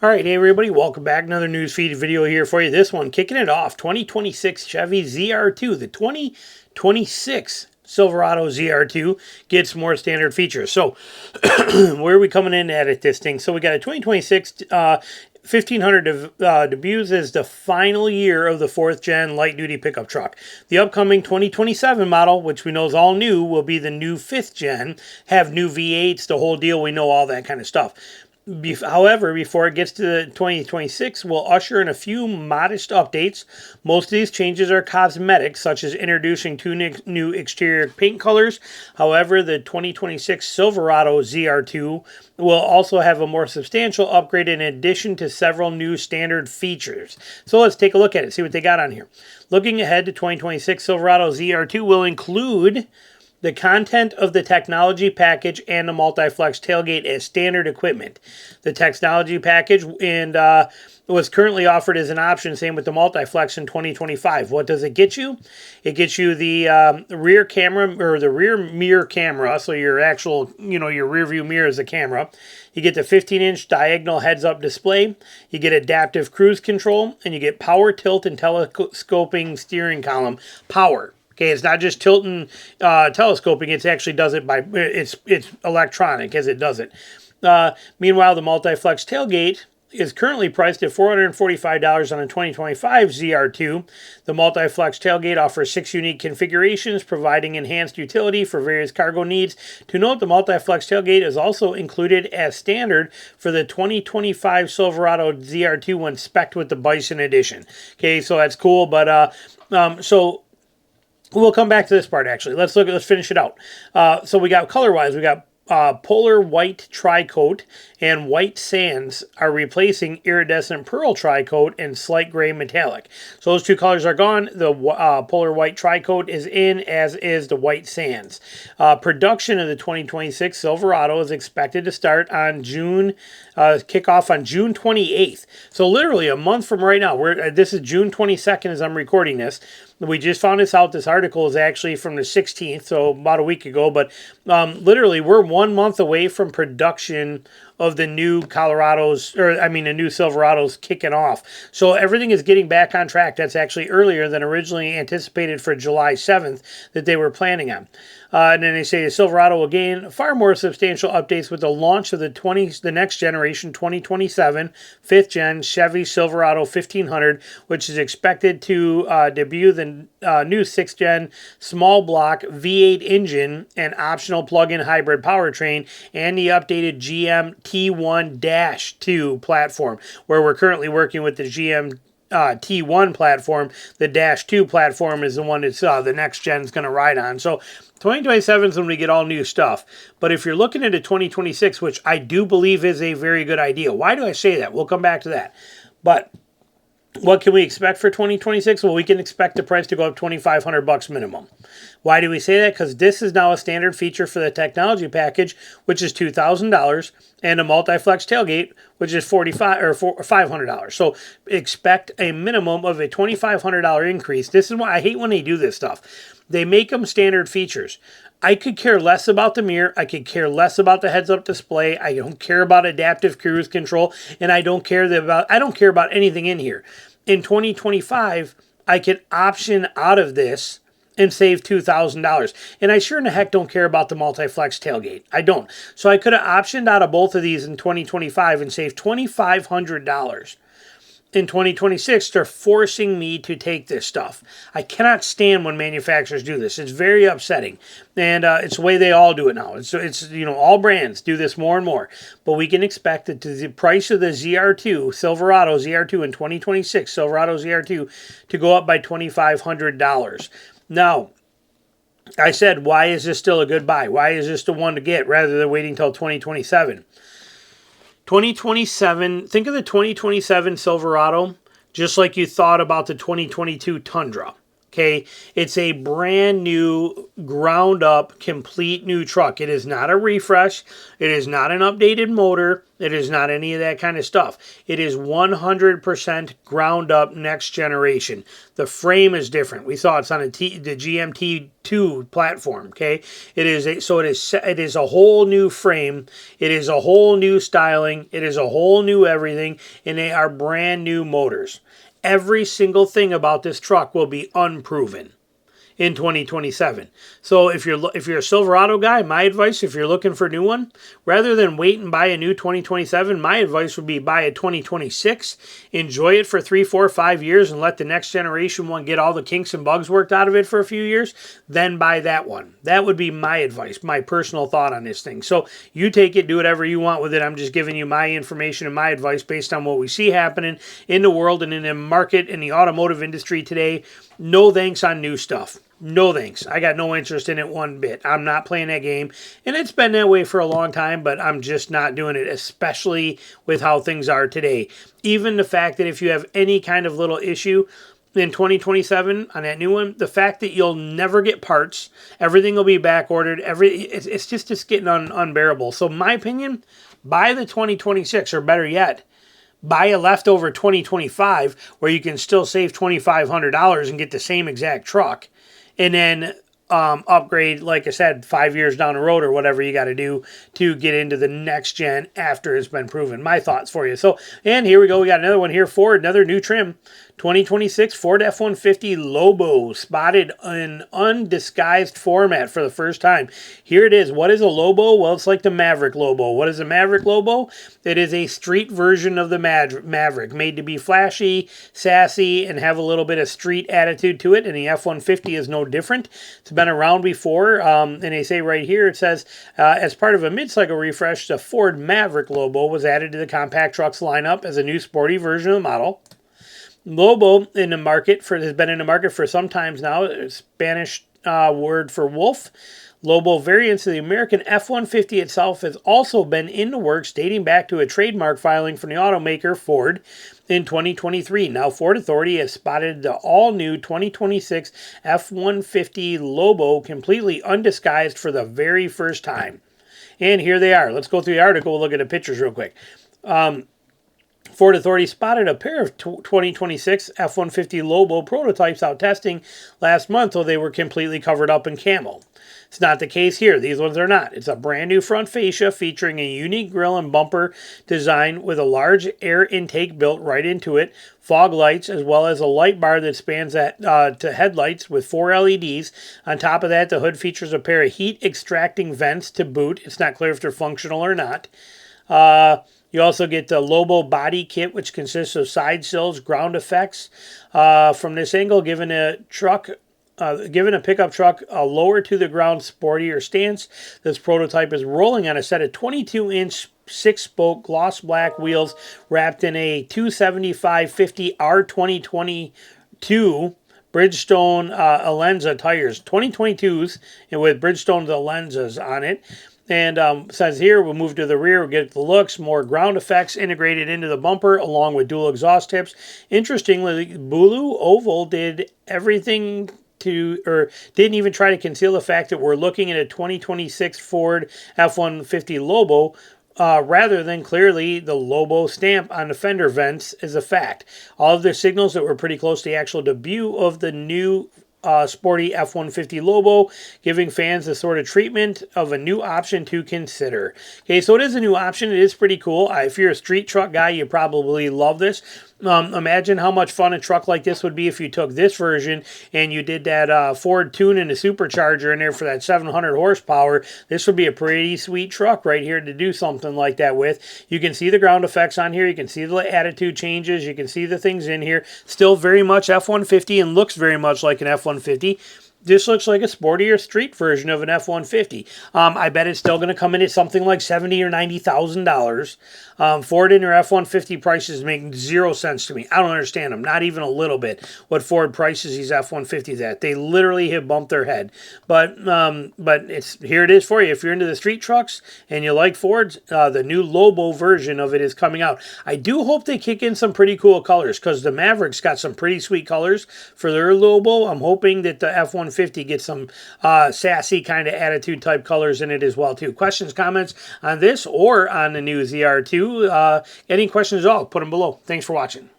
All right, hey everybody, welcome back. Another newsfeed video here for you. This one, kicking it off, 2026 Chevy ZR2. The 2026 Silverado ZR2 gets more standard features. So, where are we coming in at this thing? So we got a 2026 1500 debuts as the final year of the 4th gen light duty pickup truck. The upcoming 2027 model, which we know is all new, will be the new 5th gen, have new V8s, the whole deal. We know all that kind of stuff. However, before it gets to 2026, we'll usher in a few modest updates. Most of these changes are cosmetic, such as introducing two new exterior paint colors. However, the 2026 Silverado ZR2 will also have a more substantial upgrade in addition to several new standard features. So let's take a look at it, see what they got on here. Looking ahead to 2026, Silverado ZR2 will include the content of the technology package and the multi-flex tailgate as standard equipment. The technology package was currently offered as an option, same with the multi-flex in 2025. What does it get you? It gets you the rear camera, or the rear mirror camera, so your actual, your rear view mirror is a camera. You get the 15-inch diagonal heads-up display. You get adaptive cruise control, and you get power tilt and telescoping steering column. Power. Okay, it's not just tilting, telescoping. It actually does it by, it's electronic as it does it. Meanwhile, the multi-flex tailgate is currently priced at $445 on a 2025 ZR2. The multi-flex tailgate offers 6 unique configurations, providing enhanced utility for various cargo needs. To note, the multi-flex tailgate is also included as standard for the 2025 Silverado ZR2 when spec'd with the Bison Edition. Okay, so that's cool, but so we'll come back to this part, actually. Let's finish it out. So we got color-wise, we got polar white tri-coat and white sands are replacing iridescent pearl tri-coat and slight gray metallic. So those two colors are gone. The polar white tri-coat is in, as is the white sands. Production of the 2026 Silverado is expected to start on kick off on June 28th. So literally a month from right now. This is June 22nd as I'm recording this. We just found this out. This article is actually from the 16th, so about a week ago. But literally, we're 1 month away from production of the new the new Silverados kicking off. So everything is getting back on track. That's actually earlier than originally anticipated for July 7th that they were planning on. And then they say the Silverado will gain far more substantial updates with the launch of the next generation 2027 5th gen Chevy Silverado 1500, which is expected to debut the new 6th gen small block V8 engine and optional plug-in hybrid powertrain, and the updated GM T1-2 platform, where we're currently working with the GM T1 platform. The Dash 2 platform is the one that's the next gen is going to ride on. So 2027 is when we get all new stuff. But if you're looking into 2026, which I do believe is a very good idea. Why do I say that? We'll come back to that. But what can we expect for 2026? Well, we can expect the price to go up $2,500 minimum. Why do we say that? Because this is now a standard feature for the technology package, which is $2,000, and a multi-flex tailgate, which is $500. So expect a minimum of a $2,500 increase. This is why I hate when they do this stuff. They make them standard features. I could care less about the mirror. I could care less about the heads-up display. I don't care about adaptive cruise control, and I don't care about anything in here. In 2025, I could option out of this and save $2,000. And I sure in the heck don't care about the multi-flex tailgate. I don't. So I could have optioned out of both of these in 2025 and saved $2,500. In 2026, they're forcing me to take this stuff. I cannot stand when manufacturers do this. It's very upsetting. And it's the way they all do it now. It's all brands do this more and more. But we can expect that the price of the ZR2, Silverado ZR2 in 2026, Silverado ZR2, to go up by $2,500. Now, I said, why is this still a good buy? Why is this the one to get rather than waiting until 2027? 2027, think of the 2027 Silverado just like you thought about the 2022 Tundra. Okay, it's a brand new, ground up, complete new truck. It is not a refresh. It is not an updated motor. It is not any of that kind of stuff. It is 100% ground up, next generation. The frame is different. We saw it's on the GMT2 platform. Okay, it is a whole new frame. It is a whole new styling. It is a whole new everything, and they are brand new motors. Every single thing about this truck will be unproven in 2027. So if you're a Silverado guy, my advice, if you're looking for a new one, rather than wait and buy a new 2027, my advice would be buy a 2026, enjoy it for 3, 4, 5 years, and let the next generation one get all the kinks and bugs worked out of it for a few years, then buy that one. That would be my advice, my personal thought on this thing. So you take it, do whatever you want with it. I'm just giving you my information and my advice based on what we see happening in the world and in the market, in the automotive industry today. No thanks on new stuff. No thanks. I got no interest in it one bit. I'm not playing that game. And it's been that way for a long time, but I'm just not doing it, especially with how things are today. Even the fact that if you have any kind of little issue in 2027 on that new one, the fact that you'll never get parts, everything will be back ordered, it's just getting unbearable. So my opinion, buy the 2026, or better yet, buy a leftover 2025 where you can still save $2,500 and get the same exact truck. And then upgrade, like I said, 5 years down the road or whatever you got to do to get into the next gen after it's been proven. My thoughts for you. So, and here we go. We got another one here. Ford, another new trim. 2026 Ford F-150 Lobo, spotted in undisguised format for the first time. Here it is. What is a Lobo? Well, it's like the Maverick Lobo. What is a Maverick Lobo? It is a street version of the Maverick, made to be flashy, sassy, and have a little bit of street attitude to it, and the F-150 is no different. It's been around before, and they say right here, it says, as part of a mid-cycle refresh, the Ford Maverick Lobo was added to the compact trucks lineup as a new sporty version of the model. Lobo has been in the market for some times now. Spanish word for wolf. Lobo variants of the American F-150 itself has also been in the works, dating back to a trademark filing from the automaker Ford in 2023. Now, Ford Authority has spotted the all-new 2026 F-150 Lobo completely undisguised for the very first time. And here they are. Let's go through the article. We'll look at the pictures real quick. Ford Authority spotted a pair of 2026 F-150 Lobo prototypes out testing last month, though they were completely covered up in camo. It's not the case here. These ones are not. It's a brand new front fascia featuring a unique grille and bumper design with a large air intake built right into it, fog lights, as well as a light bar that spans to headlights with 4 LEDs. On top of that, the hood features a pair of heat extracting vents to boot. It's not clear if they're functional or not. You also get the Lobo body kit, which consists of side sills, ground effects. From this angle, giving a pickup truck a lower to the ground sportier stance. This prototype is rolling on a set of 22-inch 6-spoke gloss black wheels wrapped in a 275/50 R2022 Bridgestone Alenza tires, 2022s, and with Bridgestone Alenzas on it. And says here, we'll move to the rear, we'll get the looks, more ground effects integrated into the bumper, along with dual exhaust tips. Interestingly, Blue Oval did everything didn't even try to conceal the fact that we're looking at a 2026 Ford F-150 Lobo, rather than clearly the Lobo stamp on the fender vents is a fact. All of the signals that were pretty close to the actual debut of the new sporty F-150 Lobo, giving fans the sort of treatment of a new option to consider. Okay, so it is a new option. It is pretty cool. If you're a street truck guy, you probably love this. Imagine how much fun a truck like this would be if you took this version and you did that Ford tune and a supercharger in there for that 700 horsepower. This would be a pretty sweet truck right here to do something like that with. You can see the ground effects on here. You can see the attitude changes. You can see the things in here. Still very much F-150 and looks very much like an F-150. this looks like a sportier street version of an F-150. I bet it's still going to come in at something like $70,000 or $90,000. Ford and their F-150 prices make zero sense to me. I don't understand them, not even a little bit, what Ford prices these F-150s at. They literally have bumped their head. But here it is for you. If you're into the street trucks and you like Fords, the new Lobo version of it is coming out. I do hope they kick in some pretty cool colors, because the Maverick's got some pretty sweet colors for their Lobo. I'm hoping that the F-150 gets some sassy kind of attitude type colors in it as well too. Questions, comments on this or on the new ZR2? Any questions at all, put them below. Thanks for watching.